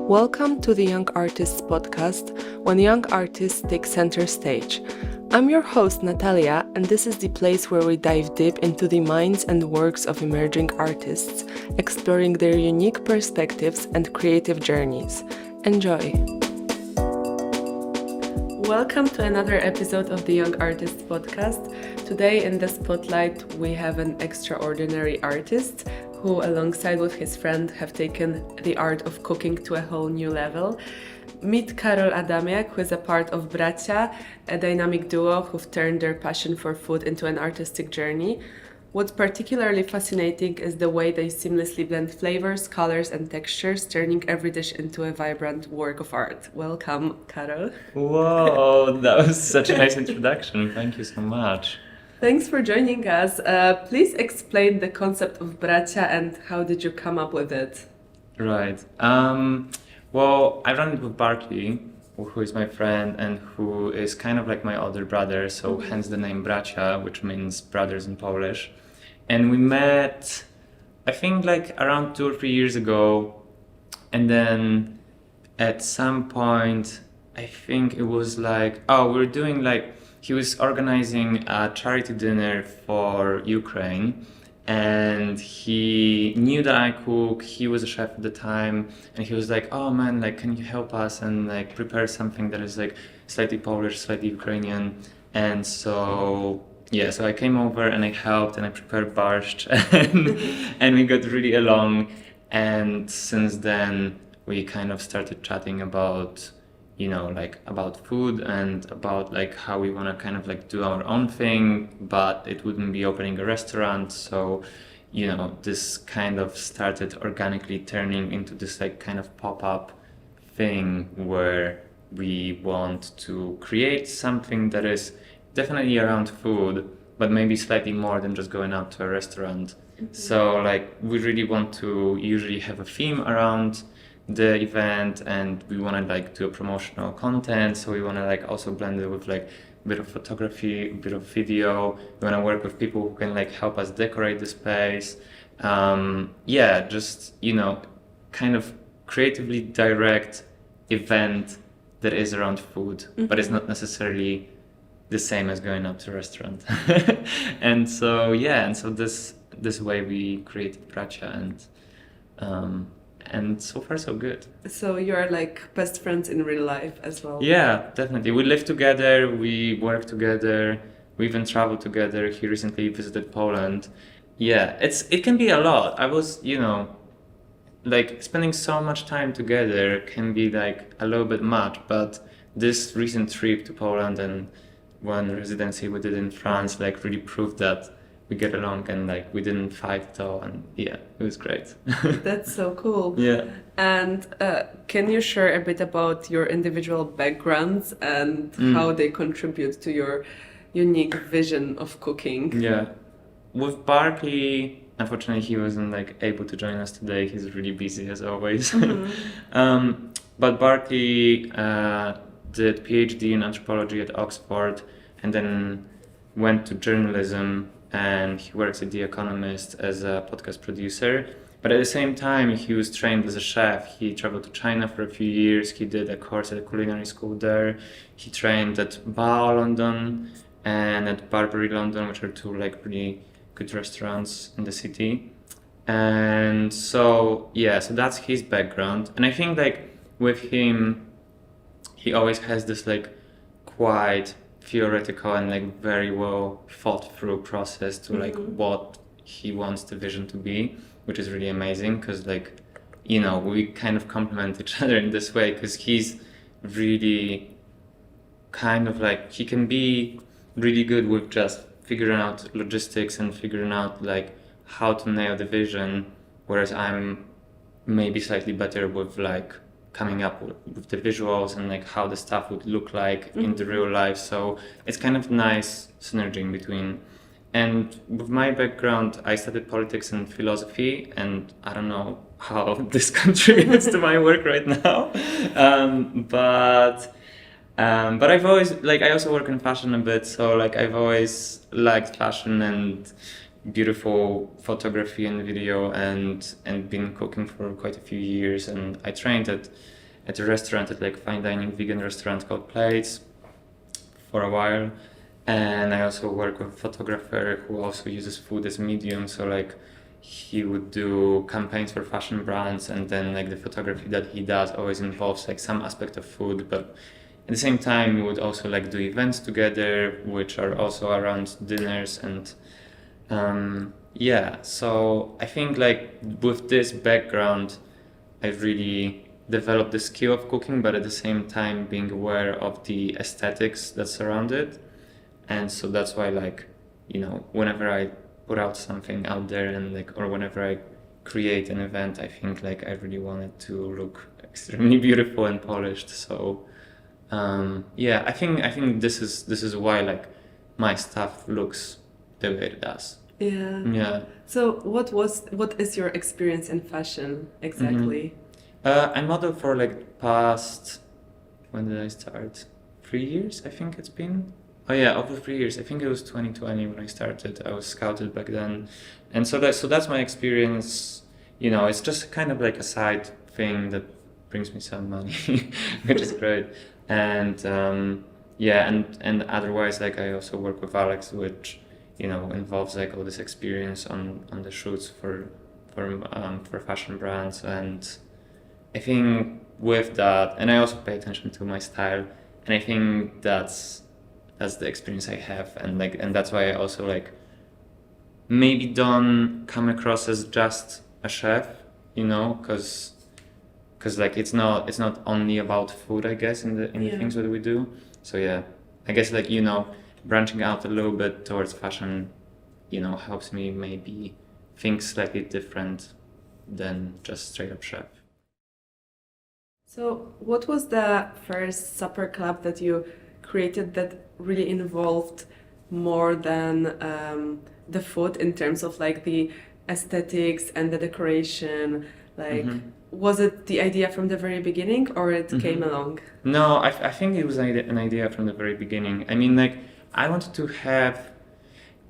Welcome to the Young Artists podcast, when young artists take center stage. I'm your host, Natalia, and this is the place where we dive deep into the minds and works of emerging artists, exploring their unique perspectives and creative journeys. Enjoy! Welcome to another episode of the Young Artists podcast. Today in the spotlight we have an extraordinary artist who, alongside with his friend, have taken the art of cooking to a whole new level. Meet Karol, who is a part of Bracia, a dynamic duo who've turned their passion for food into an artistic journey. What's particularly fascinating is the way they seamlessly blend flavors, colors, and textures, turning every dish into a vibrant work of art. Welcome, Karol. Whoa, that was such a nice introduction. Thank you so much. Thanks for joining us. Please explain the concept of Bracia and how did you come up with it? Right. Well, I run it with Barkley, who is my friend and who is kind of like my older brother, so hence the name Bracia, which means brothers in Polish. And we met, I think, like around 2 or 3 years ago. And then at some point, I think it was like, he was organizing a charity dinner for Ukraine, and he knew that I cook. He was a chef at the time, and he was like, "Oh man, like, can you help us and like prepare something that is like slightly Polish, slightly Ukrainian?" And so I came over and I helped and I prepared borscht, and we got really along. And since then, we kind of started chatting about, about food and about like how we want to kind of like do our own thing, but it wouldn't be opening a restaurant. So, this kind of started organically turning into this like kind of pop-up thing where we want to create something that is definitely around food, but maybe slightly more than just going out to a restaurant. Mm-hmm. So like we really want to usually have a theme around the event, and we want to like do a promotional content, so we want to like also blend it with like a bit of photography, a bit of video. We want to work with people who can like help us decorate the space. Kind of creatively direct event that is around food, but it's not necessarily the same as going out to a restaurant. and so this way we created Bracia, and so far so good. So you're like best friends in real life as well? Yeah, definitely. We live together, we work together, we even travel together. He recently visited Poland. Yeah, it can be a lot. I was, like spending so much time together can be like a little bit much, but this recent trip to Poland and one residency we did in France like really proved that we get along and like we didn't fight at all, and yeah, it was great. That's so cool. Yeah. And can you share a bit about your individual backgrounds and how they contribute to your unique vision of cooking? Yeah. With Barkley, unfortunately he wasn't like able to join us today. He's really busy as always. But Barkley did PhD in anthropology at Oxford and then went to journalism, and he works at The Economist as a podcast producer. But at the same time, he was trained as a chef. He traveled to China for a few years. He did a course at a culinary school there. He trained at Bao London and at Barbary London, which are two like really good restaurants in the city. And so that's his background. And I think like with him, he always has this like quite theoretical and like very well thought through process to like what he wants the vision to be, which is really amazing because like we kind of complement each other in this way, because he's really kind of like, he can be really good with just figuring out logistics and figuring out like how to nail the vision, whereas I'm maybe slightly better with like coming up with the visuals and like how the stuff would look like in the real life. So it's kind of nice synergy in between. And with my background, I studied politics and philosophy, and I don't know how this contributes to my work right now. But I've always like, I also work in fashion a bit, so like I've always liked fashion and beautiful photography and video, and been cooking for quite a few years. And I trained at a restaurant, at like fine dining vegan restaurant called Plates for a while. And I also work with a photographer who also uses food as a medium. So like he would do campaigns for fashion brands, and then like the photography that he does always involves like some aspect of food, but at the same time we would also like do events together, which are also around dinners. And yeah, so I think like with this background I really developed the skill of cooking, but at the same time being aware of the aesthetics that surround it. And so that's why, like, you know, whenever I put out something out there, and like, or whenever I create an event, I think like I really want it to look extremely beautiful and polished. So yeah, I think this is why like my stuff looks the way it does. Yeah. Yeah. So what is your experience in fashion exactly? I modeled for like past, when did I start? 3 years, I think it's been. Oh yeah, over 3 years. I think it was 2020 when I started. I was scouted back then, and so that's my experience. You know, it's just kind of like a side thing that brings me some money, which is great. And yeah, and otherwise, like I also work with Alex, which, you know, involves like all this experience on the shoots for fashion brands. And I think with that, and I also pay attention to my style, and I think that's the experience I have, and like, and that's why I also like maybe don't come across as just a chef, you know, because like it's not only about food, I guess, in the Yeah. things that we do. So yeah, I guess like, you know, branching out a little bit towards fashion, you know, helps me maybe think slightly different than just straight up chef. So what was the first supper club that you created that really involved more than the food in terms of like the aesthetics and the decoration? Like, was it the idea from the very beginning, or it came along? No, I think it was an idea from the very beginning. I mean, like, I wanted to have.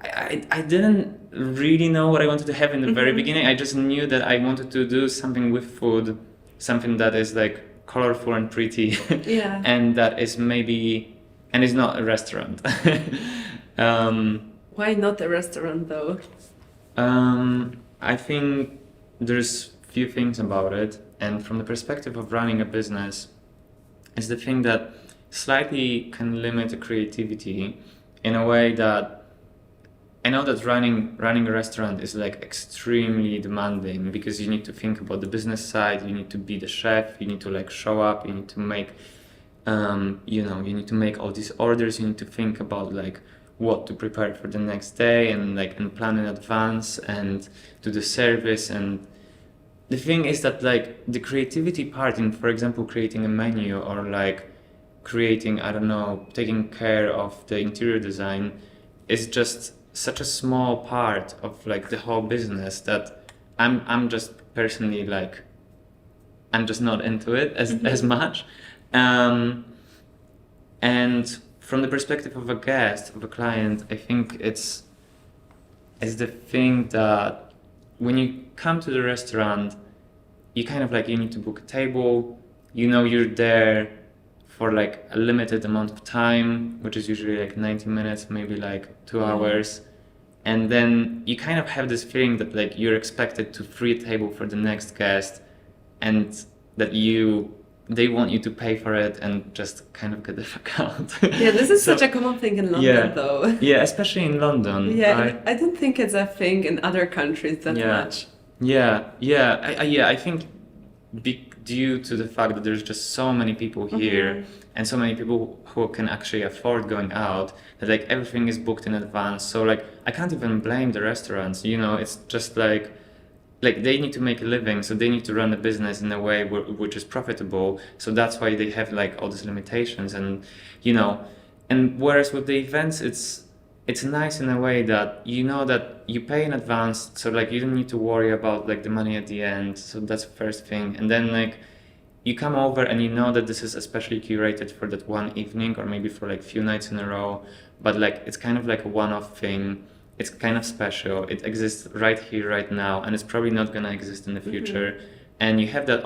I didn't really know what I wanted to have in the very beginning. I just knew that I wanted to do something with food, something that is like colorful and pretty, Yeah. and that is maybe, and is not a restaurant. Why not a restaurant though? I think there's few things about it, and from the perspective of running a business, is the thing that slightly can limit the creativity in a way that I know that running a restaurant is like extremely demanding, because you need to think about the business side, you need to be the chef, you need to like show up, you need to make you know, you need to make all these orders, you need to think about like what to prepare for the next day, and like and plan in advance, and do the service. And the thing is that like the creativity part in, for example, creating a menu, or like creating, I don't know, taking care of the interior design, is just such a small part of like the whole business that I'm just personally like, I'm just not into it as much. And from the perspective of a guest, of a client, I think it's the thing that when you come to the restaurant, you kind of like, you need to book a table, you know, you're there for like a limited amount of time, which is usually like 90 minutes, maybe like 2 hours. And then you kind of have this feeling that like you're expected to free a table for the next guest, and that they want you to pay for it and just kind of get the fuck out. Yeah, this is such a common thing in London though. Yeah, especially in London. Yeah, right? I don't think it's a thing in other countries that much. I think due to the fact that there's just so many people here, and so many people who can actually afford going out, that like everything is booked in advance. So like I can't even blame the restaurants, you know, it's just like they need to make a living, so they need to run a business in a way which is profitable. So that's why they have like all these limitations, and you know, and whereas with the events, it's nice in a way that you know that you pay in advance, so like you don't need to worry about like the money at the end. So that's the first thing. And then like you come over and you know that this is especially curated for that one evening, or maybe for like few nights in a row, but like it's kind of like a one-off thing. it's kind of special. It exists right here, right now, and it's probably not gonna exist in the future. And you have that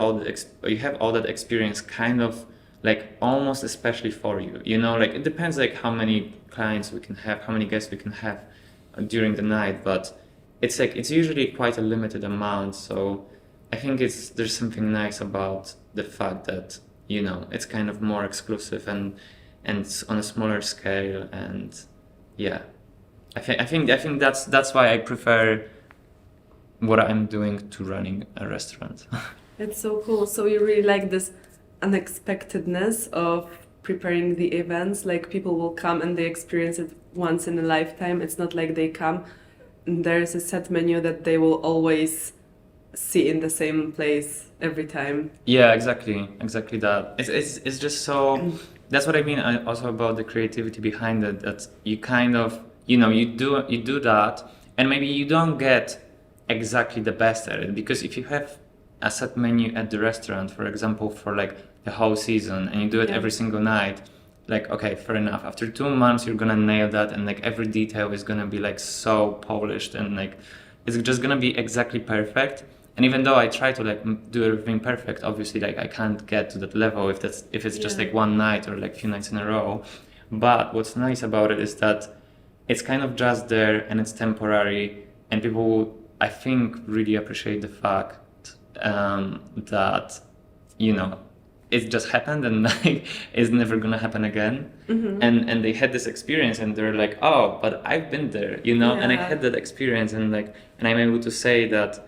you have all that experience kind of like almost especially for you. You know, like it depends like how many clients we can have, how many guests we can have during the night, but it's like it's usually quite a limited amount. So I think there's something nice about the fact that, you know, it's kind of more exclusive and it's on a smaller scale, and yeah. I think that's why I prefer what I'm doing to running a restaurant. It's so cool. So you really like this unexpectedness of preparing the events. Like people will come and they experience it once in a lifetime. It's not like they come and there's a set menu that they will always see in the same place every time. Yeah, exactly that. It's just so. That's what I mean. Also about the creativity behind it. That you kind of, you know, you do that, and maybe you don't get exactly the best at it, because if you have a set menu at the restaurant, for example, for like the whole season, and you do it every single night, like, okay, fair enough. After 2 months, you're gonna nail that, and like every detail is gonna be like so polished, and like it's just gonna be exactly perfect. And even though I try to like do everything perfect, obviously like I can't get to that level if it's just like one night or like few nights in a row. But what's nice about it is that it's kind of just there and it's temporary, and people, I think, really appreciate the fact that, you know, it just happened and like it's never gonna happen again. And they had this experience and they're like, oh, but I've been there, you know. And I had that experience, and like, and I'm able to say that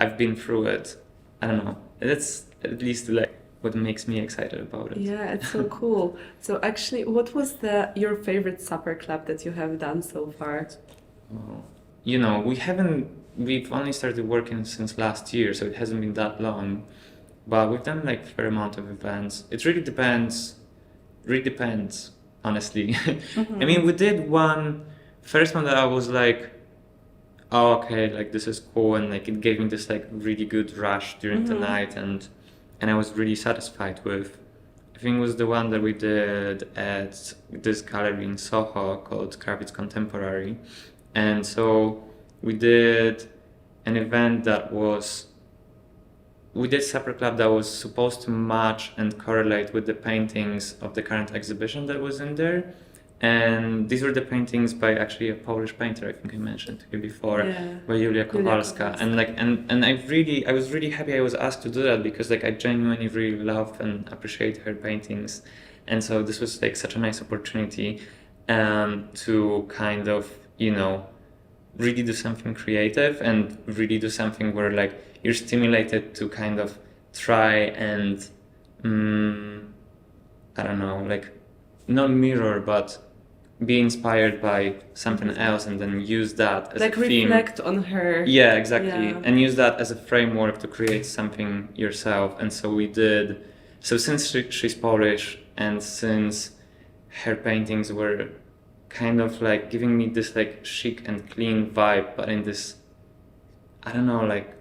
I've been through it. I don't know, that's at least like what makes me excited about it. Yeah, it's so cool. So actually, what was your favorite supper club that you have done so far? You know, we've only started working since last year, so it hasn't been that long, but we've done like a fair amount of events. It really depends, honestly. I mean, we did first one that I was like, oh, okay, like this is cool, and like it gave me this like really good rush during the night, and I was really satisfied with. I think it was the one that we did at this gallery in Soho called Kravitz Contemporary. And so we did an event we did supper club that was supposed to match and correlate with the paintings of the current exhibition that was in there. And these were the paintings by actually a Polish painter, I think I mentioned to you before, by Julia Kowalska. And like, and I was really happy I was asked to do that, because like I genuinely really love and appreciate her paintings. And so this was like such a nice opportunity to kind of, you know, really do something creative and really do something where like you're stimulated to kind of try and I don't know, like not mirror, but be inspired by something else and then use that as like a theme. Reflect on her. Yeah, exactly. And use that as a framework to create something yourself. And so we did. So since she's Polish, and since her paintings were kind of like giving me this like chic and clean vibe, but in this, I don't know, like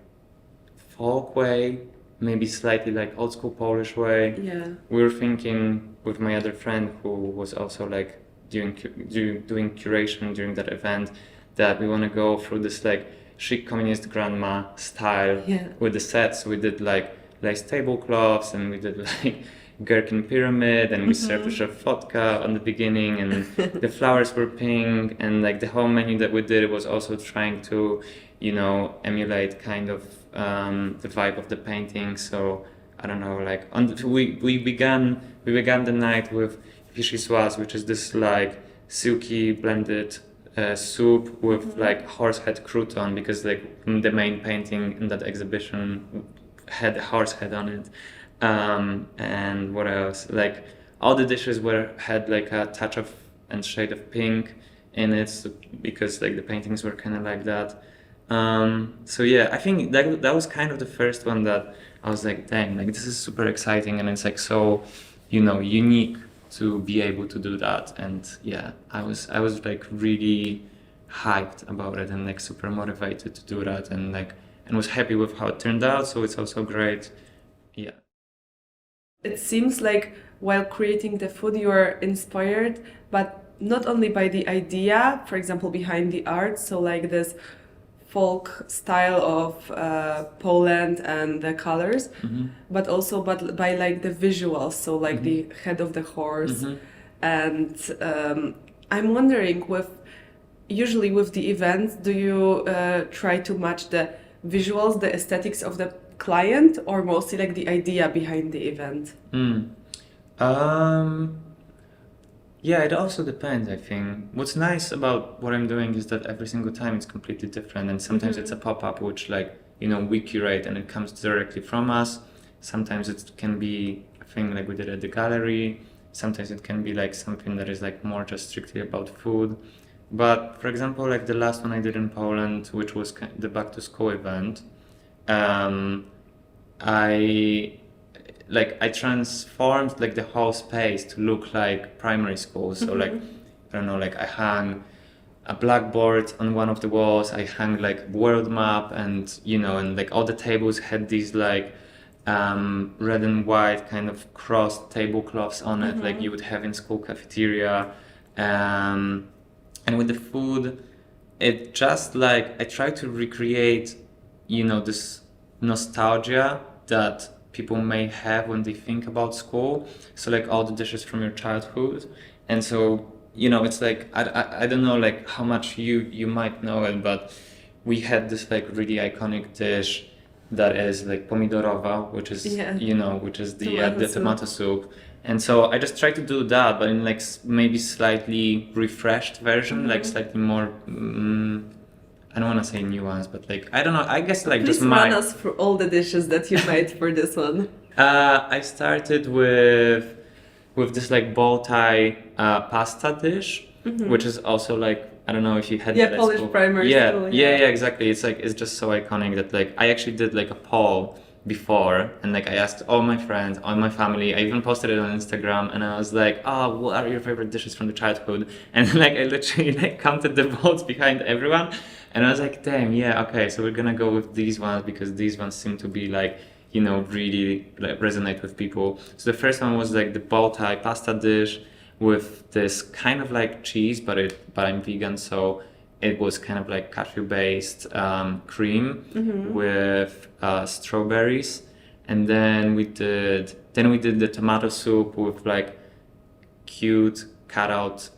folk way, maybe slightly like old school Polish way. We were thinking with my other friend, who was also like doing curation during that event, that we want to go through this like chic communist grandma style with the sets. We did like lace tablecloths, and we did like gherkin pyramid, and we served a shot of vodka on the beginning, and the flowers were pink, and like the whole menu that we did was also trying to, you know, emulate kind of the vibe of the painting. So I don't know, like we began the night with vichyssoise, which is this like silky blended soup with like horsehead crouton, because like the main painting in that exhibition had a horse head on it. And what else? Like all the dishes had like a touch of and shade of pink in it, because like the paintings were kind of like that. So yeah, I think that was kind of the first one that I was like, dang, like this is super exciting, and it's like so, you know, unique to be able to do that. And yeah, I was like really hyped about it and like super motivated to do that, and was happy with how it turned out. So it's also great. Yeah. It seems like while creating the food you are inspired, but not only by the idea, for example, behind the art, so like this folk style of Poland and the colors, but also by like the visuals, so like the head of the horse. And I'm wondering, usually with the events, do you try to match the visuals, the aesthetics of the client, or mostly like the idea behind the event? Yeah, it also depends, I think. What's nice about what I'm doing is that every single time it's completely different, and sometimes it's a pop-up which, like, you know, we curate and it comes directly from us. Sometimes it can be a thing like we did at the gallery. Sometimes it can be like something that is like more just strictly about food. But for example, like the last one I did in Poland, which was the back to school event, I transformed like the whole space to look like primary school. So like, I don't know, like I hung a blackboard on one of the walls, I hung like world map, and you know, and like all the tables had these like red and white kind of crossed tablecloths on it, like you would have in school cafeteria. And with the food, it just like, I try to recreate, you know, this nostalgia that people may have when they think about school. So like all the dishes from your childhood. And so, you know, it's like, I don't know like how much you might know it, but we had this like really iconic dish that is like pomidorowa, which is, you know, which is the tomato soup. And so I just try to do that, but in like maybe slightly refreshed version, like slightly more, I don't want to say nuanced, but like, I don't know, I guess like Please just my... run us through all the dishes that you made for this one. I started with this like bow tie pasta dish, which is also like, I don't know if you had that at Polish school. primary school. Yeah, exactly. It's like, it's just so iconic that like, I actually did like a poll before, and like I asked all my friends, all my family, I even posted it on Instagram, and I was like, oh, what are your favorite dishes from the childhood? And like I literally like counted the votes behind everyone, and I was like, damn, yeah, okay, so we're gonna go with these ones because these ones seem to be like, you know, really like resonate with people. So the first one was like the bow tie pasta dish with this kind of like cheese, but I'm vegan, so it was kind of like cashew-based cream with strawberries, and then we did the tomato soup with like cute cut out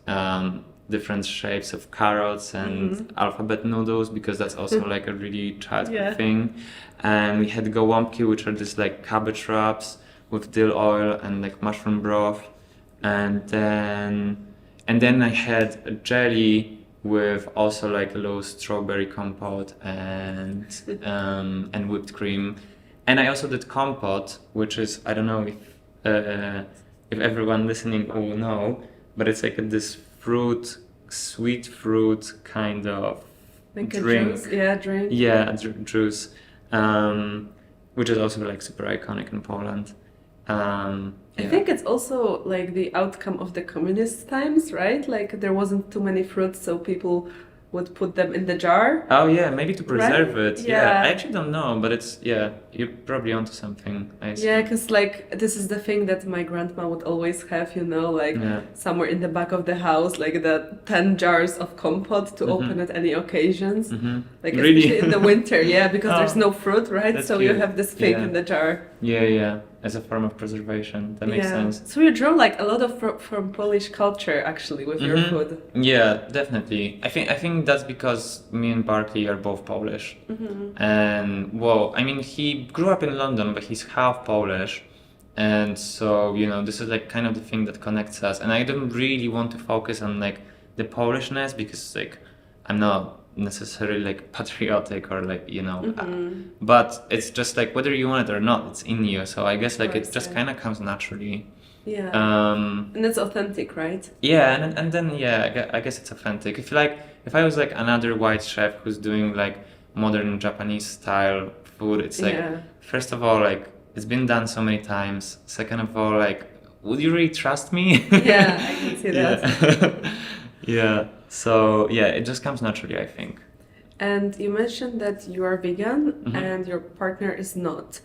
different shapes of carrots and alphabet noodles, because that's also like a really childhood thing. And we had gołąbki, which are just like cabbage wraps with dill oil and like mushroom broth, and then I had a jelly with also like a little strawberry compote and whipped cream. And I also did compote, which is, I don't know if everyone listening will know, but it's like this sweet fruit kind of like drink. A juice, drink. Yeah, juice, which is also like super iconic in Poland. I think it's also like the outcome of the communist times, right? Like there wasn't too many fruits, so people would put them in the jar. Oh yeah, maybe to preserve it. Yeah. I actually don't know, but it's, you're probably onto something. Yeah, because like this is the thing that my grandma would always have, you know, like somewhere in the back of the house, like the 10 jars of compote to open at any occasions. Like really? Especially in the winter, because there's no fruit, right? So cute. you have this thing in the jar. Yeah, as a form of preservation. That makes sense. So you draw like a lot of from Polish culture actually with your food. Yeah, definitely. I think that's because me and Barkley are both Polish. And well, I mean, he grew up in London, but he's half Polish. And so, you know, this is like kind of the thing that connects us. And I don't really want to focus on like the Polishness, because like I'm not necessarily like patriotic or like, you know, but it's just like whether you want it or not, it's in you. So I guess like it just kind of comes naturally. And it's authentic, right? Yeah, and then I guess it's authentic. If I was like another white chef who's doing like modern Japanese style food, it's like first of all, like it's been done so many times. Second of all, like would you really trust me? Yeah, I can see that. Yeah. So it just comes naturally, I think. And you mentioned that you are vegan and your partner is not.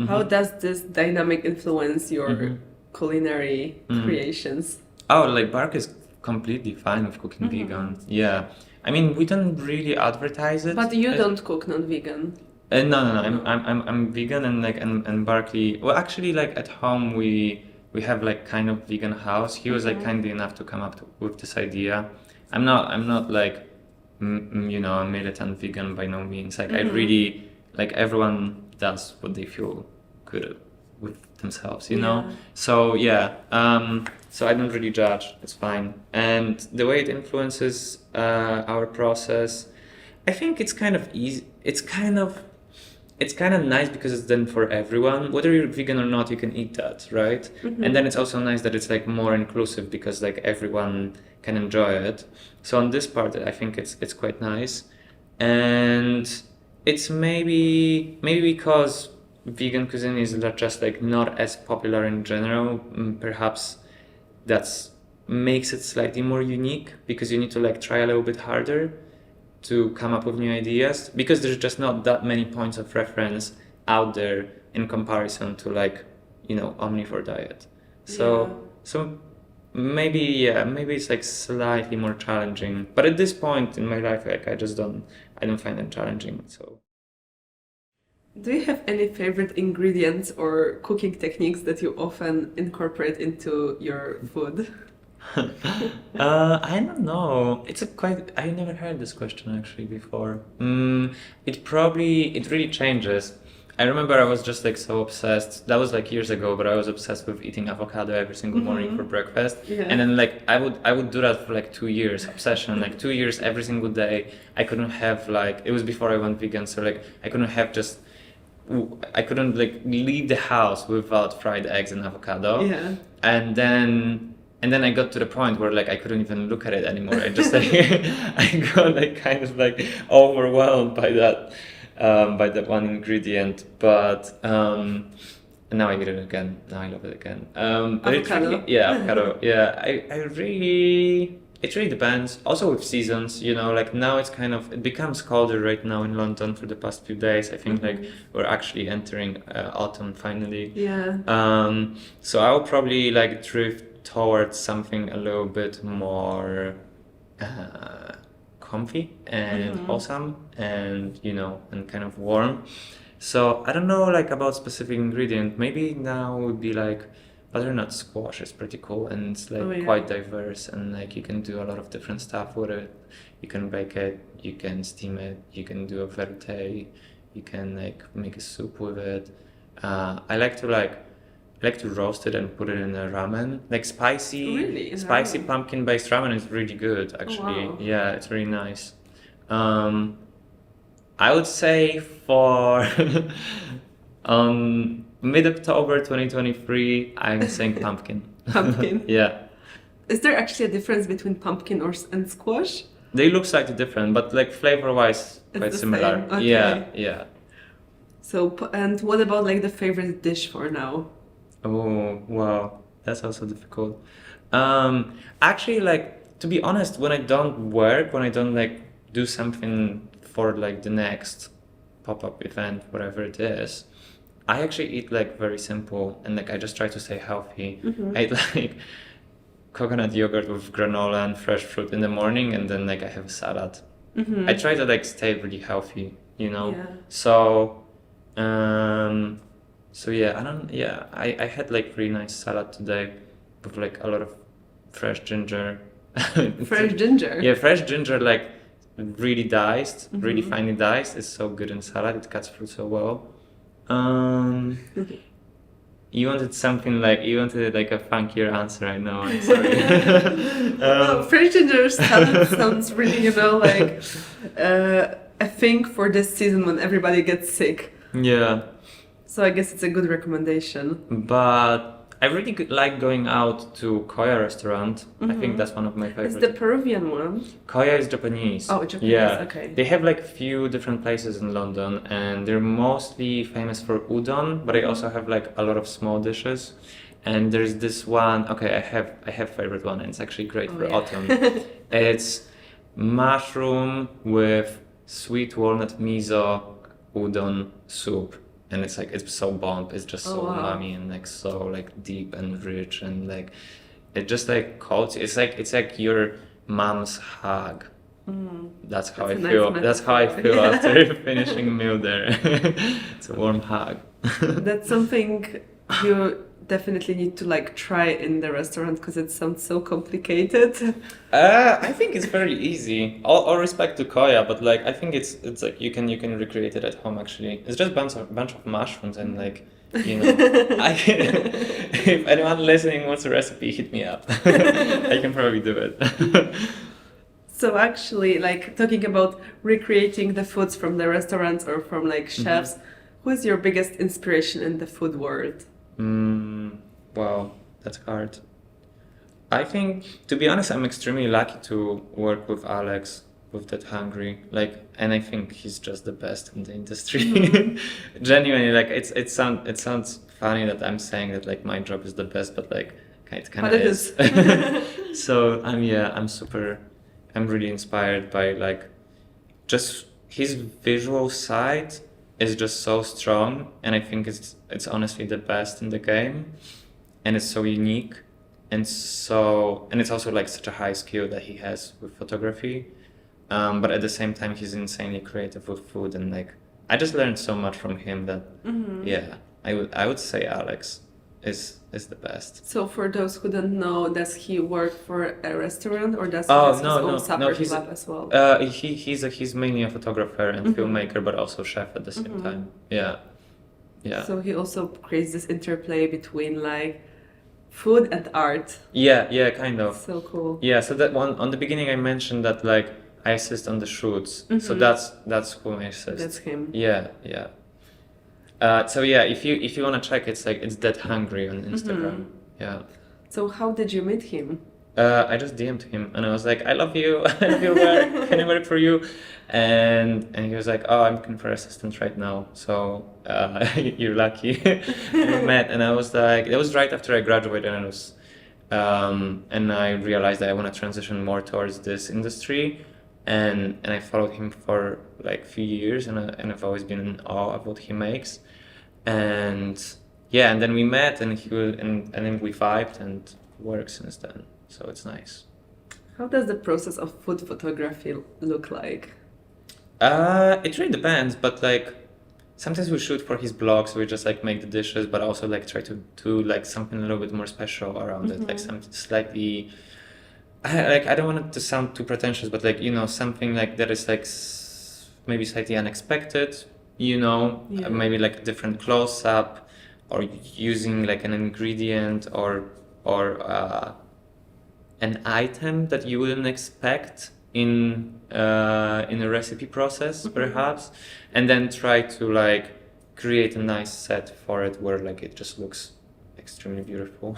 How does this dynamic influence your culinary creations? Oh, like Bark is completely fine with cooking vegan. Yeah. I mean, we don't really advertise it. But you don't cook non-vegan. No. I'm vegan and like and Barkley. Well, actually, like at home we have like kind of vegan house. He was like kindly enough to come up with this idea. I'm not like you know, a militant vegan by no means. Like I really like everyone does what they feel good with themselves, you know. So yeah, so I don't really judge. It's fine. And the way it influences our process, I think it's kind of easy. It's kind of nice because it's done for everyone. Whether you're vegan or not, you can eat that, right? And then it's also nice that it's like more inclusive because like everyone can enjoy it. So on this part, I think it's quite nice, and it's maybe because vegan cuisine is just like not as popular in general. Perhaps that's makes it slightly more unique because you need to like try a little bit harder to come up with new ideas because there's just not that many points of reference out there in comparison to like, you know, omnivore diet. So maybe it's like slightly more challenging, but at this point in my life, like I don't find it challenging. So Do you have any favorite ingredients or cooking techniques that you often incorporate into your food? I don't know. I never heard this question actually before. It really changes. I remember I was just like so obsessed. That was like years ago, but I was obsessed with eating avocado every single morning for breakfast. And then like I would do that for like 2 years, obsession, like 2 years every single day. I couldn't have like, it was before I went vegan, so like I couldn't like leave the house without fried eggs and avocado. And then I got to the point where like I couldn't even look at it anymore. I just like I got like kind of like overwhelmed by that one ingredient. But now I eat it again. Now I love it again. Avocado. Avocado. Yeah, it really depends. Also with seasons, you know, like now it becomes colder right now in London for the past few days. I think like we're actually entering autumn finally. So I'll probably like drift towards something a little bit more comfy and wholesome and, you know, and kind of warm. So I don't know like about specific ingredient. Maybe now would be like butternut squash is pretty cool and it's like quite diverse and like you can do a lot of different stuff with it. You can bake it, you can steam it, you can do a verte, you can like make a soup with it. I like to roast it and put it in a ramen. Like spicy pumpkin based ramen is really good actually. Oh, wow. Yeah, it's really nice. I would say for mid-October 2023, I'm saying pumpkin. Pumpkin. Yeah. Is there actually a difference between pumpkin and squash? They look slightly different, but like flavor-wise, quite similar. Same. Okay. Yeah. So, and what about like the favorite dish for now? Oh, wow. That's also difficult. Actually, like, to be honest, when I don't like do something for like the next pop-up event, whatever it is, I actually eat like very simple and like I just try to stay healthy. I eat like coconut yogurt with granola and fresh fruit in the morning and then like I have a salad. I try to like stay really healthy, you know? So I had like really nice salad today with like a lot of fresh ginger. Fresh ginger? Yeah, fresh ginger like really diced, really finely diced. It's so good in salad, it cuts through so well. You wanted like a funkier answer, I know, I'm sorry. Fresh ginger salad sounds really, you know, like a thing for this season when everybody gets sick. Yeah. So I guess it's a good recommendation. But I really like going out to Koya restaurant. I think that's one of my favorites. It's the Peruvian one. Koya is Japanese. Oh, Japanese, yeah. Okay. They have like few different places in London and they're mostly famous for udon, but they also have like a lot of small dishes. And there's this one, okay, I have favorite one and it's actually great for autumn. It's mushroom with sweet walnut miso udon soup. And it's like, it's so bomb, it's just so umami and like so like deep and rich and like it just like calls you. It's like your mom's hug. That's how That's I a feel. nice That's how I metaphor. feel after finishing a meal there. It's a warm hug. That's something you definitely need to like try in the restaurant because it sounds so complicated. I think it's very easy. All respect to Koya, but like I think it's like you can recreate it at home actually. It's just bunch of mushrooms and like if anyone listening wants a recipe, hit me up. I can probably do it. So actually, like talking about recreating the foods from the restaurants or from like chefs, who is your biggest inspiration in the food world? Wow, that's hard. I think, to be honest, I'm extremely lucky to work with Alex, with That Hungry. Like, and I think he's just the best in the industry. Genuinely, like it sounds funny that I'm saying that like my job is the best, but like it kind of But it is. So I'm really inspired by like just his visual side is just so strong, and I think it's honestly the best in the game, and it's so unique, and it's also like such a high skill that he has with photography, but at the same time he's insanely creative with food, and like I just learned so much from him that yeah, I would say Alex is the best. So for those who don't know, does he work for a restaurant or does he have his own supper club as well? He's mainly a photographer and filmmaker, but also chef at the same time. Yeah. So he also creates this interplay between like food and art. Yeah, kind of. So cool. Yeah, so that one on the beginning I mentioned that like I assist on the shoots. So that's who I assist. That's him. Yeah. So yeah, if you wanna check, it's That Hungry on Instagram. Yeah. So how did you meet him? I just DM'd him and I was like, I love you. I love your work. Can I work for you? And he was like, oh, I'm looking for assistant right now. So you're lucky. And we met, and I was like, it was right after I graduated, and I realized that I want to transition more towards this industry. And I followed him for like a few years, and I've always been in awe of what he makes. And yeah, and then we met, and then we vibed and worked since then. So it's nice. How does the process of food photography look like? It really depends, but like sometimes we shoot for his blog, so we just like make the dishes, but also like try to do like something a little bit more special around it, like something slightly. I don't want it to sound too pretentious, but like something like that is like maybe slightly unexpected, maybe like a different close up, or using like an ingredient or an item that you wouldn't expect in a recipe process, perhaps, and then try to like create a nice set for it where like it just looks extremely beautiful.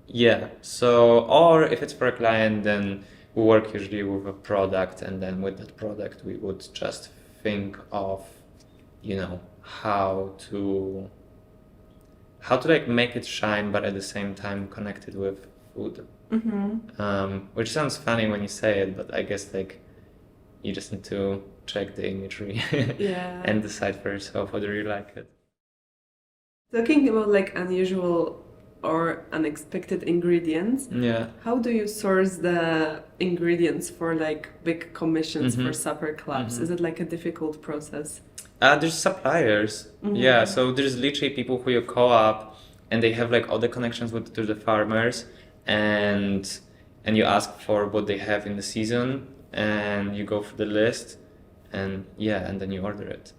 Yeah, so, or if it's for a client, then we work usually with a product, and then with that product we would just think of how to like make it shine, but at the same time connect it with food. Which sounds funny when you say it, but I guess like you just need to check the imagery and decide for yourself whether you like it. Talking about like unusual or unexpected ingredients, how do you source the ingredients for like big commissions for supper clubs? Is it like a difficult process? There's suppliers. Yeah, so there's literally people who you call up and they have like all the connections to the farmers, and you ask for what they have in the season, and you go for the list, and then you order it.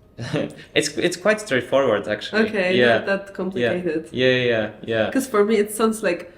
It's quite straightforward actually. Okay, not that complicated. Yeah. Because for me it sounds like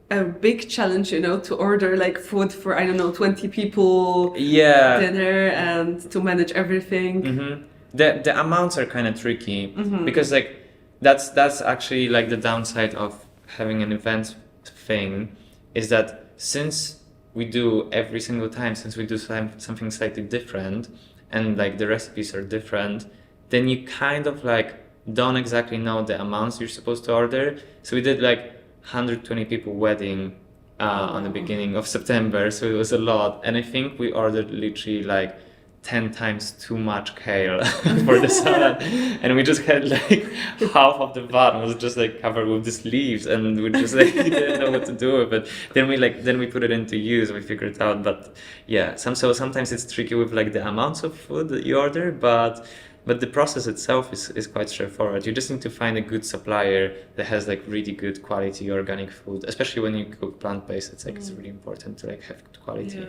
a big challenge, to order like food for 20 people dinner and to manage everything. The amounts are kind of tricky because like that's actually like the downside of having an event thing, is that since we do something slightly different, and like the recipes are different, then you kind of like don't exactly know the amounts you're supposed to order. So we did like 120 people wedding on the beginning of September, so it was a lot, and I think we ordered literally like 10 times too much kale for the salad, and we just had like half of the vat was just like covered with these leaves, and we just like didn't know what to do with it. Then we put it into use. We figured it out, but yeah, sometimes it's tricky with like the amounts of food that you order, but the process itself is quite straightforward. You just need to find a good supplier that has like really good quality organic food, especially when you cook plant-based. It's like it's really important to like have good quality.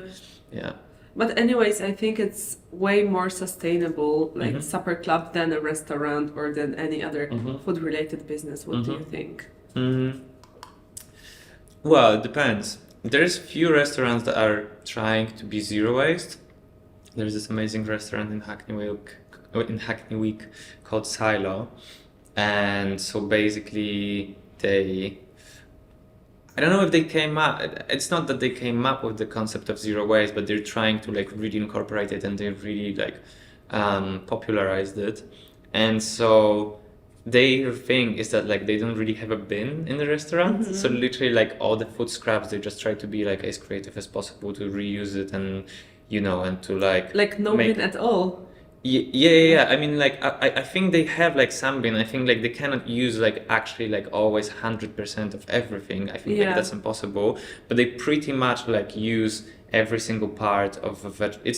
Yeah. But anyways, I think it's way more sustainable, like supper club, than a restaurant or than any other food-related business. What do you think? Well, it depends. There's few restaurants that are trying to be zero waste. There's this amazing restaurant in Hackney Week called Silo, and so basically I don't know if they came up. It's not that they came up with the concept of zero waste, but they're trying to like really incorporate it, and they really like popularized it. And so their thing is that like they don't really have a bin in the restaurant. So literally like all the food scraps, they just try to be like as creative as possible to reuse it, and and to like no bin at all. Yeah. I mean, like, I think they have like some bin. I think like they cannot use like actually like always 100% of everything. I think like that's impossible. But they pretty much like use every single part of a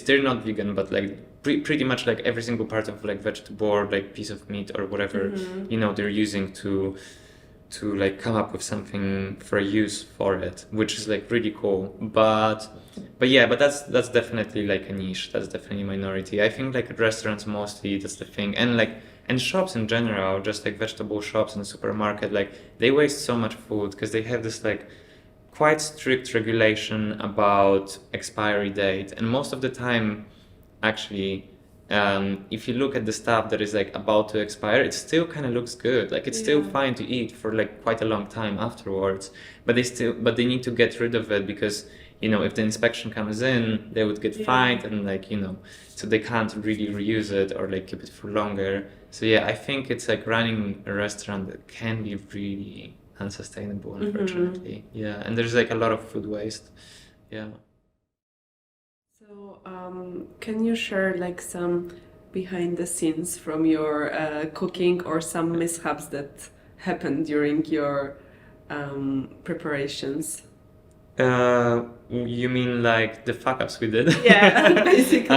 they're not vegan, but like pretty much like every single part of like vegetable or like piece of meat or whatever they're using to like come up with something for use for it, which is like really cool. But that's definitely like a niche. That's definitely a minority. I think like at restaurants mostly that's the thing, and shops in general, just like vegetable shops and supermarket, like they waste so much food because they have this like quite strict regulation about expiry date, and most of the time actually if you look at the stuff that is like about to expire, it still kind of looks good. Like it's still fine to eat for like quite a long time afterwards, but they need to get rid of it because if the inspection comes in, they would get fined, and like so they can't really reuse it or like keep it for longer. So yeah, I think it's like running a restaurant that can be really unsustainable, unfortunately. Yeah, and there's like a lot of food waste. Yeah. So, can you share like some behind the scenes from your cooking or some mishaps that happened during your preparations? You mean like the fuck ups we did? Yeah, basically.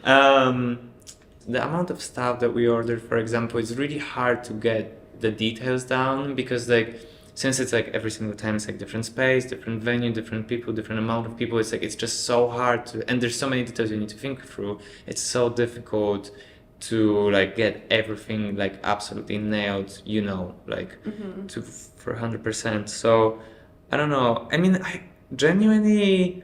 The amount of stuff that we ordered, for example, it's really hard to get the details down because like since it's like every single time it's like different space, different venue, different people, different amount of people, it's like it's just so hard to, and there's so many details you need to think through. It's so difficult to like get everything like absolutely nailed, like for 100%. So I don't know. I mean, I genuinely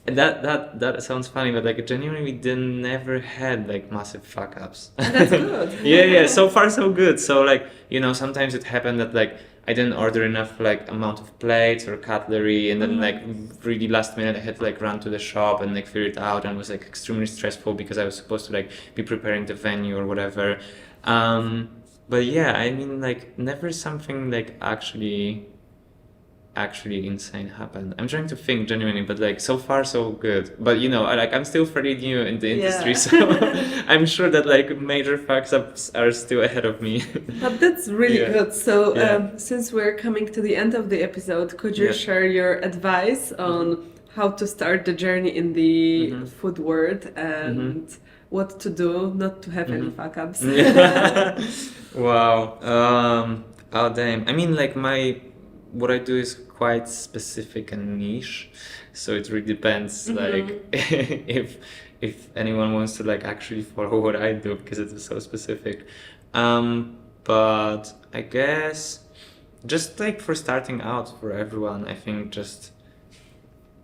that sounds funny, but like genuinely we never had like massive fuck ups. That's good. Yeah. So far so good. So like sometimes it happened that like I didn't order enough like amount of plates or cutlery, and then like really last minute I had to like run to the shop and like figure it out, and it was like extremely stressful because I was supposed to like be preparing the venue or whatever. But yeah, I mean like never something like actually insane happened. I'm trying to think genuinely, but like so far so good. But I'm still fairly new in the industry, so I'm sure that like major fucks ups are still ahead of me. But that's really good. So since we're coming to the end of the episode, could you share your advice on how to start the journey in the food world and what to do not to have any fuck ups? Wow. Oh damn. I mean like what I do is quite specific and niche, so it really depends like if anyone wants to like actually follow what I do because it is so specific. But I guess just like for starting out for everyone, I think just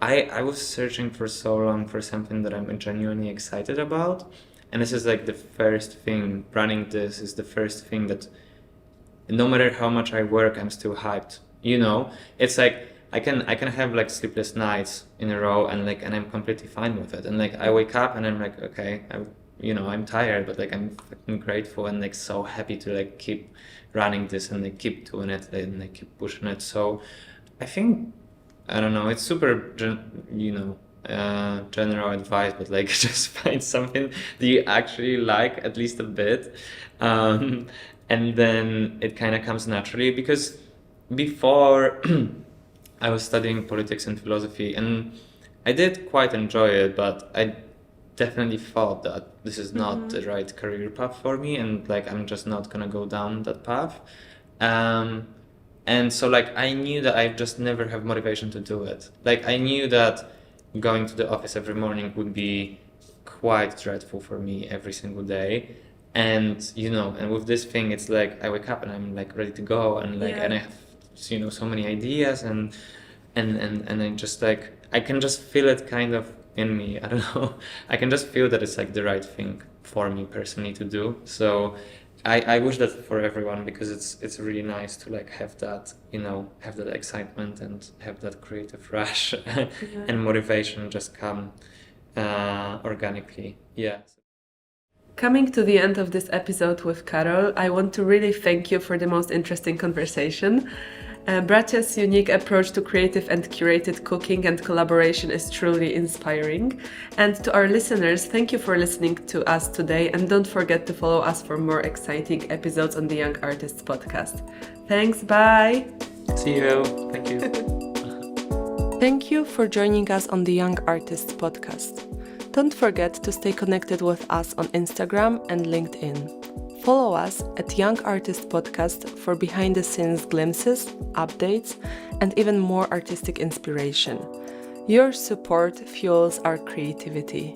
I was searching for so long for something that I'm genuinely excited about, and this is like the first thing. Running this is the first thing that no matter how much I work, I'm still hyped. It's like I can have like sleepless nights in a row, and I'm completely fine with it. And like I wake up and I'm like, okay, I'm tired, but like I'm fucking grateful and like so happy to like keep running this and like keep doing it and like keep pushing it. So I think I don't know, it's super general advice, but like just find something that you actually like at least a bit, and then it kind of comes naturally. Because before I was studying politics and philosophy, and I did quite enjoy it, but I definitely thought that this is not the right career path for me, and like I'm just not gonna go down that path. And so like I knew that I just never have motivation to do it. Like I knew that going to the office every morning would be quite dreadful for me every single day. And and with this thing, it's like I wake up and I'm like ready to go, and like and I have so many ideas, and I just like I can just feel it kind of in me. I don't know. I can just feel that it's like the right thing for me personally to do. So I wish that for everyone, because it's really nice to like have that, have that excitement and have that creative rush and motivation just come organically. Yeah. Coming to the end of this episode with Karol, I want to really thank you for the most interesting conversation. Bracia's unique approach to creative and curated cooking and collaboration is truly inspiring. And to our listeners, thank you for listening to us today, and don't forget to follow us for more exciting episodes on the Young Artists podcast. Thanks, bye! See you! Thank you! Thank you for joining us on the Young Artists podcast. Don't forget to stay connected with us on Instagram and LinkedIn. Follow us at Young Artist Podcast for behind-the-scenes glimpses, updates, and even more artistic inspiration. Your support fuels our creativity.